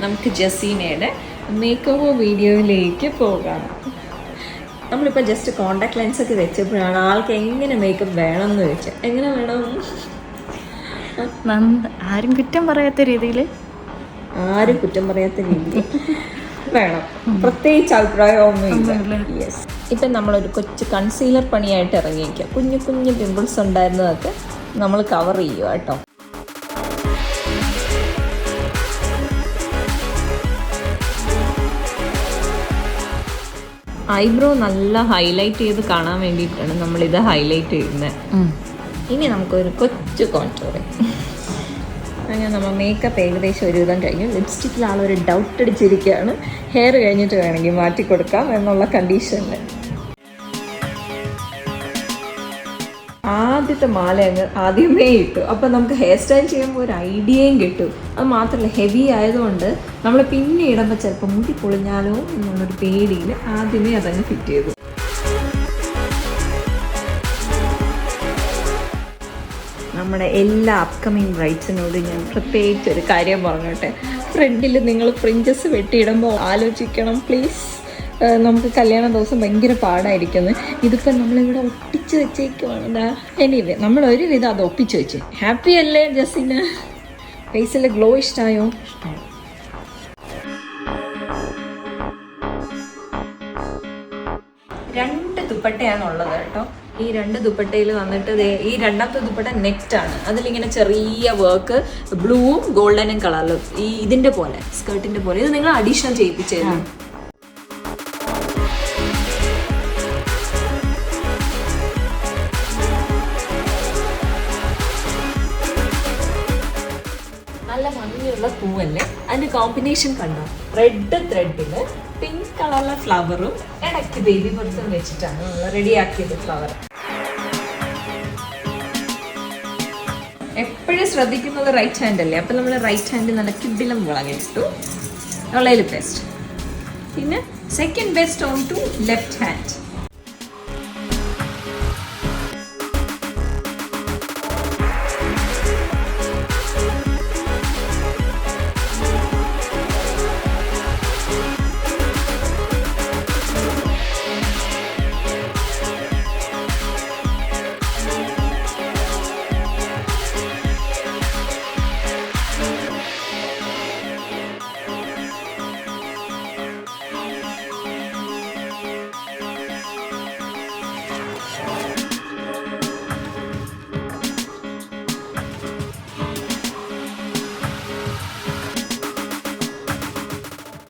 നമുക്ക് ജസീനയുടെ make over വീഡിയോയിലേക്ക് പോകാം. നമ്മളിപ്പോൾ ജസ്റ്റ് കോണ്ടാക്ട് ലെൻസ് ഒക്കെ വെച്ചപ്പോഴാണ് ആൾക്ക് എങ്ങനെ മേക്കപ്പ് വേണമെന്ന് ചോദിച്ചത്. എങ്ങനെ വേണം? ആരും കുറ്റം പറയാത്ത രീതിയിൽ വേണം. പ്രത്യേകിച്ച് അഭിപ്രായമൊന്നുമില്ല. യെസ്. ഇപ്പം നമ്മളൊരു കൊച്ചു കൺസീലർ പണിയായിട്ട് ഇറങ്ങിയിരിക്കുക. കുഞ്ഞു കുഞ്ഞു പിമ്പിൾസ് ഉണ്ടായിരുന്നതൊക്കെ നമ്മൾ കവർ ചെയ്യുക കേട്ടോ. ഐബ്രോ നല്ല ഹൈലൈറ്റ് ചെയ്ത് കാണാൻ വേണ്ടിയിട്ടാണ് നമ്മളിത് ഹൈലൈറ്റ് ചെയ്യുന്നത്. ഇനി നമുക്കൊരു കൊച്ചു കോൺടൂറിങ്. അങ്ങനെ നമ്മൾ മേക്കപ്പ് ഏകദേശം ഒരുവിധം കഴിഞ്ഞു. ലിപ്സ്റ്റിക്കിൽ ആളൊരു ഡൗട്ട് അടിച്ചിരിക്കുകയാണ്. ഹെയർ കഴിഞ്ഞിട്ട് വേണമെങ്കിൽ മാറ്റി കൊടുക്കാം എന്നുള്ള കണ്ടീഷനിൽ ആദ്യത്തെ മാല അങ്ങ് ആദ്യമേ ഇട്ടു. അപ്പം നമുക്ക് ഹെയർ സ്റ്റൈൽ ചെയ്യുമ്പോൾ ഒരു ഐഡിയയും കിട്ടും. അത് മാത്രമല്ല ഹെവി ആയതുകൊണ്ട് നമ്മൾ പിന്നെ ഇടുമ്പോൾ ചിലപ്പോൾ മുടി പൊളിഞ്ഞാലോ എന്നുള്ളൊരു പേടിയിൽ ആദ്യമേ അതങ്ങ് ഫിറ്റ് ചെയ്തു. നമ്മുടെ എല്ലാ അപ്കമിങ് ബ്രൈഡ്സിനോട് ഞാൻ പ്രത്യേകിച്ച് ഒരു കാര്യം പറഞ്ഞോട്ടെ. ഫ്രണ്ടിൽ നിങ്ങൾ ഫ്രിഞ്ചസ് വെട്ടിയിടുമ്പോൾ ആലോചിക്കണം പ്ലീസ്. നമുക്ക് കല്യാണ ദിവസം ഭയങ്കര പാടായിരിക്കുന്നു. ഇതിപ്പോൾ നമ്മളിവിടെ ഒട്ടിച്ച് വെച്ചേക്കുവാണ്. എനിവേ നമ്മൾ ഒരുവിധം അത് ഒപ്പിച്ച് വെച്ച്. ഹാപ്പി അല്ലേ ജസീന? ഫേസിലെ ഗ്ലോ ഇഷ്ടമായോ? രണ്ട് ദുപ്പട്ടയാണുള്ളത് കേട്ടോ. ഈ രണ്ട് ദുപ്പട്ടയിൽ വന്നിട്ട് ഈ രണ്ടാമത്തെ ദുപ്പട്ട നെക്സ്റ്റ് ആണ്. അതിലിങ്ങനെ ചെറിയ വർക്ക് ബ്ലൂവും ഗോൾഡനും കളറിലും ഈ ഇതിൻ്റെ പോലെ സ്കേർട്ടിൻ്റെ പോലെ. ഇത് നിങ്ങൾ അഡീഷണൽ ചെയ്യിപ്പിച്ചായിരുന്നു. നല്ല ഭംഗിയുള്ള പൂവല്ലേ. അതിൻ്റെ കോമ്പിനേഷൻ കണ്ടോ? റെഡ് ത്രെഡില് പിങ്ക് കളറിലെ ഫ്ലവറും ഇടയ്ക്ക് ബേബി ബർത്തും വെച്ചിട്ടാണ് നമ്മൾ റെഡിയാക്കിയത് ഫ്ലവർ. എപ്പോഴും ശ്രദ്ധിക്കുന്നത് റൈറ്റ് ഹാൻഡ് അല്ലേ. അപ്പം നമ്മൾ റൈറ്റ് ഹാൻഡ് നല്ല കിഡിലും വിളങ്ങിട്ടു. ഉള്ളതിൽ ബെസ്റ്റ്. പിന്നെ second best on to left hand.